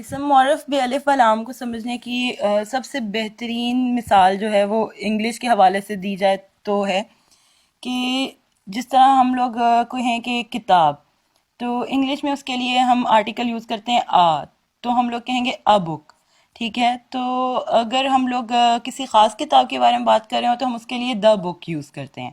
اسم معرف بے الف و لام کو سمجھنے کی سب سے بہترین مثال جو ہے وہ انگلش کے حوالے سے دی جائے تو ہے کہ جس طرح ہم لوگ کہیں کہ کتاب، تو انگلش میں اس کے لیے ہم آرٹیکل یوز کرتے ہیں تو ہم لوگ کہیں گے اے بک. ٹھیک ہے، تو اگر ہم لوگ کسی خاص کتاب کے بارے میں بات کر رہے ہوں تو ہم اس کے لیے دا بک یوز کرتے ہیں.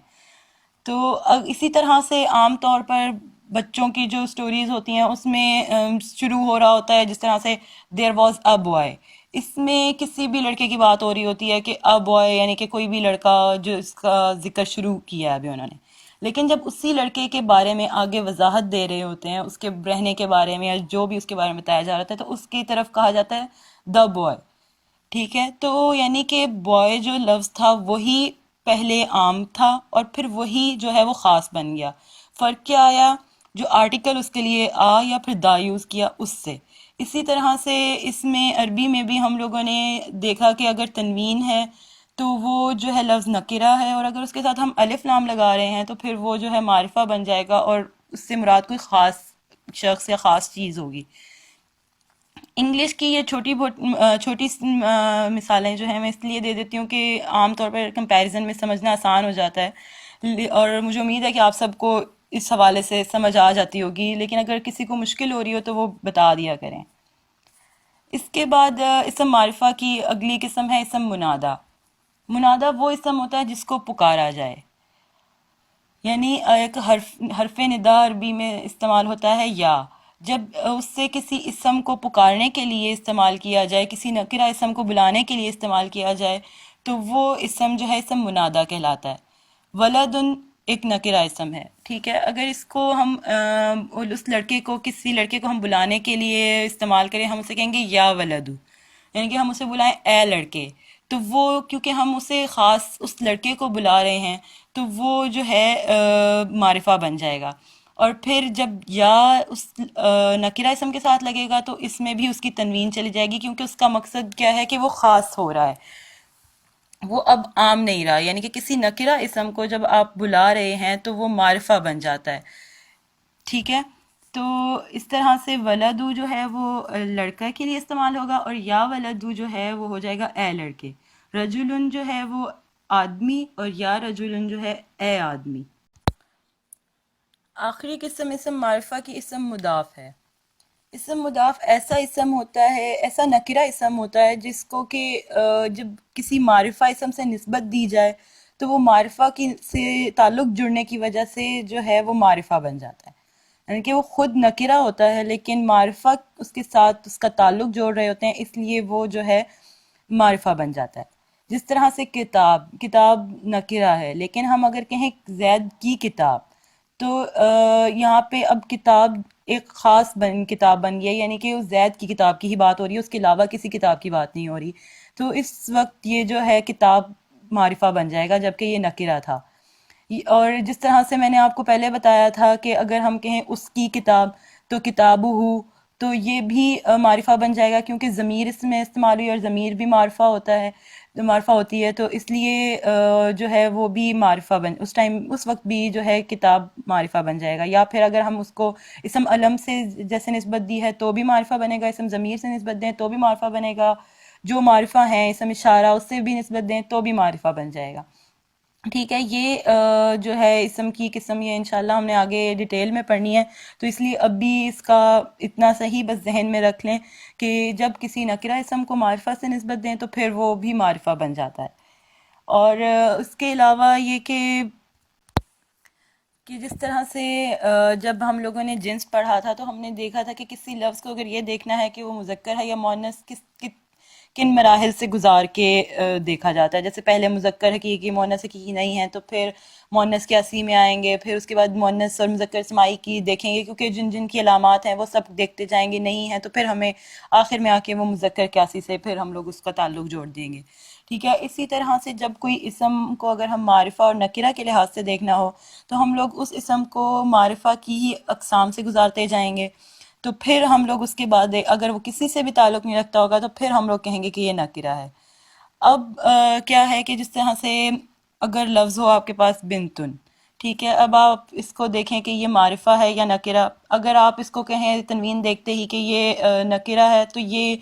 تو اسی طرح سے عام طور پر بچوں کی جو سٹوریز ہوتی ہیں اس میں شروع ہو رہا ہوتا ہے جس طرح سے دیر واز اے بوائے. اس میں کسی بھی لڑکے کی بات ہو رہی ہوتی ہے کہ اے بوائے یعنی کہ کوئی بھی لڑکا جو اس کا ذکر شروع کیا ہے ابھی انہوں نے. لیکن جب اسی لڑکے کے بارے میں آگے وضاحت دے رہے ہوتے ہیں، اس کے رہنے کے بارے میں یا جو بھی اس کے بارے میں بتایا جا رہا تھا، تو اس کی طرف کہا جاتا ہے دا بوائے. ٹھیک ہے، تو یعنی کہ بوائے جو لفظ تھا وہی پہلے عام تھا اور پھر وہی جو ہے وہ خاص بن گیا. فرق کیا آیا؟ جو آرٹیکل اس کے لیے یا پھر دا یوز کیا اس سے. اسی طرح سے اس میں عربی میں بھی ہم لوگوں نے دیکھا کہ اگر تنوین ہے تو وہ جو ہے لفظ نکرہ ہے، اور اگر اس کے ساتھ ہم الف لام لگا رہے ہیں تو پھر وہ جو ہے معرفہ بن جائے گا اور اس سے مراد کوئی خاص شخص یا خاص چیز ہوگی. انگلش کی یہ چھوٹی مثالیں جو ہیں میں اس لیے دے دیتی ہوں کہ عام طور پر کمپیریزن میں سمجھنا آسان ہو جاتا ہے، اور مجھے امید ہے کہ آپ سب کو اس حوالے سے سمجھ آ جاتی ہوگی، لیکن اگر کسی کو مشکل ہو رہی ہو تو وہ بتا دیا کریں. اس کے بعد اسم معرفہ کی اگلی قسم ہے اسم منادہ. منادہ وہ اسم ہوتا ہے جس کو پکارا جائے، یعنی ایک حرف ندا عربی میں استعمال ہوتا ہے یا. جب اس سے کسی اسم کو پکارنے کے لیے استعمال کیا جائے، کسی نکرہ اسم کو بلانے کے لیے استعمال کیا جائے، تو وہ اسم جو ہے اسم منادہ کہلاتا ہے. ولدن ایک نکرہ اسم ہے. ٹھیک ہے، اگر اس کو ہم اس لڑکے کو کسی لڑکے کو ہم بلانے کے لیے استعمال کریں، ہم اسے کہیں گے یا ولدو، یعنی کہ ہم اسے بلائیں اے لڑکے. تو وہ کیونکہ ہم اسے خاص اس لڑکے کو بلا رہے ہیں تو وہ جو ہے معرفہ بن جائے گا. اور پھر جب یا اس نکرہ اسم کے ساتھ لگے گا تو اس میں بھی اس کی تنوین چلی جائے گی، کیونکہ اس کا مقصد کیا ہے کہ وہ خاص ہو رہا ہے، وہ اب عام نہیں رہا. یعنی کہ کسی نکرہ اسم کو جب آپ بلا رہے ہیں تو وہ معرفہ بن جاتا ہے. ٹھیک ہے، تو اس طرح سے ولدو جو ہے وہ لڑکا کے لیے استعمال ہوگا، اور یا ولدو جو ہے وہ ہو جائے گا اے لڑکے. رجلن جو ہے وہ آدمی، اور یا رجلن جو ہے اے آدمی. آخری قسم اسم معرفہ کی اسم مضاف ہے. اسم مضاف ایسا اسم ہوتا ہے، ایسا نکرہ اسم ہوتا ہے جس کو کہ جب کسی معرفہ اسم سے نسبت دی جائے تو وہ معرفہ کی سے تعلق جڑنے کی وجہ سے جو ہے وہ معرفہ بن جاتا ہے. یعنی کہ وہ خود نکرہ ہوتا ہے لیکن معرفہ اس کے ساتھ اس کا تعلق جوڑ رہے ہوتے ہیں، اس لیے وہ جو ہے معرفہ بن جاتا ہے. جس طرح سے کتاب نکرہ ہے، لیکن ہم اگر کہیں زید کی کتاب تو یہاں پہ اب کتاب ایک خاص کتاب بن گئی ہے، یعنی کہ اس زید کی کتاب کی ہی بات ہو رہی ہے، اس کے علاوہ کسی کتاب کی بات نہیں ہو رہی. تو اس وقت یہ جو ہے کتاب معرفہ بن جائے گا جبکہ یہ نکرہ تھا. اور جس طرح سے میں نے آپ کو پہلے بتایا تھا کہ اگر ہم کہیں اس کی کتاب تو کتابہ تو یہ بھی معرفہ بن جائے گا، کیونکہ ضمیر اس میں استعمال ہوئی اور ضمیر بھی معرفہ ہوتا ہے، معرفہ ہوتی ہے، تو اس لیے جو ہے وہ بھی معرفہ اس وقت بھی جو ہے کتاب معرفہ بن جائے گا. یا پھر اگر ہم اس کو اسم علم سے جیسے نسبت دی ہے تو بھی معرفہ بنے گا، اسم ضمیر سے نسبت دیں تو بھی معرفہ بنے گا، جو معرفہ ہیں اسم اشارہ اس سے بھی نسبت دیں تو بھی معرفہ بن جائے گا. ٹھیک ہے، یہ جو ہے اسم کی قسم یہ انشاءاللہ ہم نے آگے ڈیٹیل میں پڑھنی ہے، تو اس لیے اب بھی اس کا اتنا صحیح بس ذہن میں رکھ لیں کہ جب کسی نکرہ اسم کو معرفہ سے نسبت دیں تو پھر وہ بھی معرفہ بن جاتا ہے. اور اس کے علاوہ یہ کہ جس طرح سے جب ہم لوگوں نے جنس پڑھا تھا تو ہم نے دیکھا تھا کہ کسی لفظ کو اگر یہ دیکھنا ہے کہ وہ مذکر ہے یا مؤنث کن مراحل سے گزار کے دیکھا جاتا ہے. جیسے پہلے مذکر حقیقی مؤنث حقیقی نہیں ہے تو پھر مؤنث قیاسی میں آئیں گے، پھر اس کے بعد مؤنث اور مذکر سمائی کی دیکھیں گے، کیونکہ جن جن کی علامات ہیں وہ سب دیکھتے جائیں گے. نہیں ہیں تو پھر ہمیں آخر میں آ کے وہ مذکر قیاسی سے پھر ہم لوگ اس کا تعلق جوڑ دیں گے. ٹھیک ہے، اسی طرح سے جب کوئی اسم کو اگر ہم معرفہ اور نکرہ کے لحاظ سے دیکھنا ہو تو ہم لوگ اس اسم کو معرفہ کی ہی اقسام سے گزارتے جائیں گے. تو پھر ہم لوگ اس کے بعد اگر وہ کسی سے بھی تعلق نہیں رکھتا ہوگا تو پھر ہم لوگ کہیں گے کہ یہ نکرہ ہے. اب کیا ہے کہ جس طرح سے اگر لفظ ہو آپ کے پاس بنتن، ٹھیک ہے، اب آپ اس کو دیکھیں کہ یہ معرفہ ہے یا نکرہ. اگر آپ اس کو کہیں تنوین دیکھتے ہی کہ یہ نکرہ ہے، تو یہ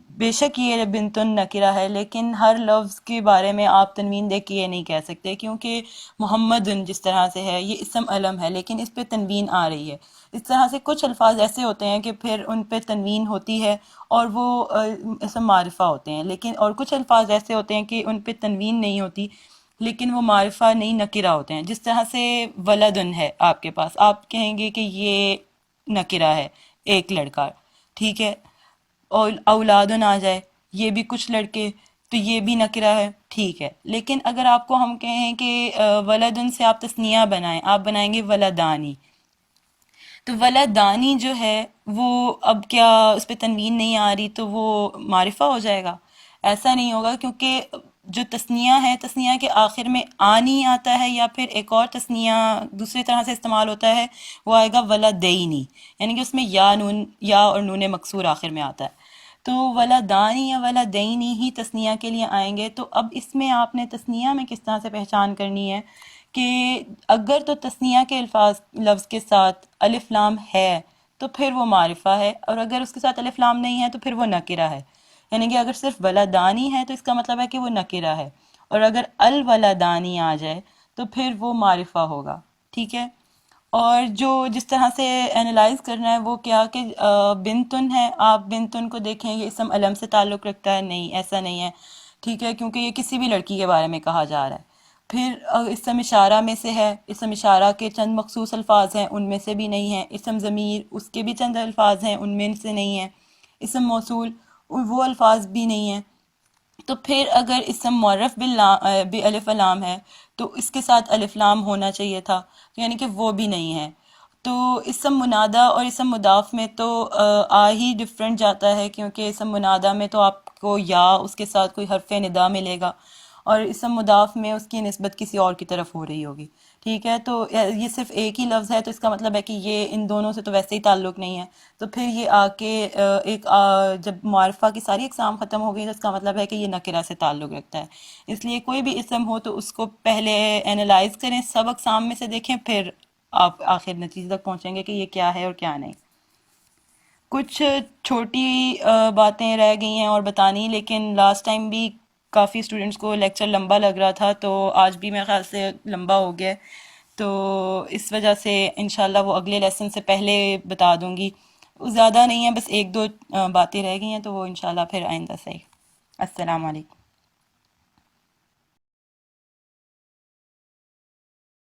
بے شک یہ بنت نکرہ ہے، لیکن ہر لفظ کے بارے میں آپ تنوین دیکھ کے یہ نہیں کہہ سکتے، کیونکہ محمد جس طرح سے ہے یہ اسم علم ہے لیکن اس پہ تنوین آ رہی ہے. اس طرح سے کچھ الفاظ ایسے ہوتے ہیں کہ پھر ان پہ تنوین ہوتی ہے اور وہ اسم معرفہ ہوتے ہیں، لیکن اور کچھ الفاظ ایسے ہوتے ہیں کہ ان پہ تنوین نہیں ہوتی لیکن وہ معرفہ نہیں نکرہ ہوتے ہیں. جس طرح سے ولدن ہے آپ کے پاس، آپ کہیں گے کہ یہ نکرہ ہے، ایک لڑکا، ٹھیک ہے. اور اولادن آ جائے، یہ بھی کچھ لڑکے، تو یہ بھی نکرہ ہے، ٹھیک ہے. لیکن اگر آپ کو ہم کہیں کہ ولدن سے آپ تثنیہ بنائیں، آپ بنائیں گے ولدانی، تو ولدانی جو ہے وہ اب کیا اس پہ تنوین نہیں آ رہی تو وہ معرفہ ہو جائے گا؟ ایسا نہیں ہوگا، کیونکہ جو تثنیہ ہے، تثنیہ کے آخر میں آنی آتا ہے، یا پھر ایک اور تثنیہ دوسری طرح سے استعمال ہوتا ہے، وہ آئے گا ولدینی، یعنی کہ اس میں یا نون، یا اور نون مکسور آخر میں آتا ہے. تو ولدانی یا ولدینی ہی تثنیہ کے لیے آئیں گے. تو اب اس میں آپ نے تثنیہ میں کس طرح سے پہچان کرنی ہے کہ اگر تو تثنیہ کے الفاظ لفظ کے ساتھ الف لام ہے تو پھر وہ معرفہ ہے، اور اگر اس کے ساتھ الف لام نہیں ہے تو پھر وہ نکرہ ہے. یعنی کہ اگر صرف ولدانی ہے تو اس کا مطلب ہے کہ وہ نکرہ ہے، اور اگر الولدانی آ جائے تو پھر وہ معرفہ ہوگا. ٹھیک ہے. اور جو جس طرح سے انالائز کرنا ہے وہ کیا کہ بنتن ہے، آپ بنتن کو دیکھیں یہ اسم علم سے تعلق رکھتا ہے، نہیں ایسا نہیں ہے. ٹھیک ہے، کیونکہ یہ کسی بھی لڑکی کے بارے میں کہا جا رہا ہے. پھر اسم اشارہ میں سے ہے، اسم اشارہ کے چند مخصوص الفاظ ہیں، ان میں سے بھی نہیں ہے. اسم ضمیر، اس کے بھی چند الفاظ ہیں، ان میں سے نہیں ہے. اسم موصول، وہ الفاظ بھی نہیں ہیں. تو پھر اگر اسم معرف بالالف لام ہے تو اس کے ساتھ الف لام ہونا چاہیے تھا، یعنی کہ وہ بھی نہیں ہے. تو اسم منادہ اور اسم مضاف میں تو آ ہی ڈفرینٹ جاتا ہے، کیونکہ اسم منادہ میں تو آپ کو یا اس کے ساتھ کوئی حرف ندا ملے گا، اور اسم مضاف میں اس کی نسبت کسی اور کی طرف ہو رہی ہوگی. ٹھیک ہے. تو یہ صرف ایک ہی لفظ ہے، تو اس کا مطلب ہے کہ یہ ان دونوں سے تو ویسے ہی تعلق نہیں ہے. تو پھر یہ آ کے جب معرفہ کی ساری اقسام ختم ہو گئی تو اس کا مطلب ہے کہ یہ نکرہ سے تعلق رکھتا ہے. اس لیے کوئی بھی اسم ہو تو اس کو پہلے انالائز کریں، سب اقسام میں سے دیکھیں، پھر آپ آخر نتیجے تک پہنچیں گے کہ یہ کیا ہے اور کیا نہیں. کچھ چھوٹی باتیں رہ گئی ہیں اور بتانی، لیکن لاسٹ ٹائم بھی کافی اسٹوڈنٹس کو لیکچر لمبا لگ رہا تھا، تو آج بھی میرے خیال سے لمبا ہو گیا. تو اس وجہ سے انشاءاللہ وہ اگلے لیسن سے پہلے بتا دوں گی. زیادہ نہیں ہے، بس ایک دو باتیں رہ گئی ہیں، تو وہ انشاءاللہ پھر آئندہ صحیح. السلام علیکم.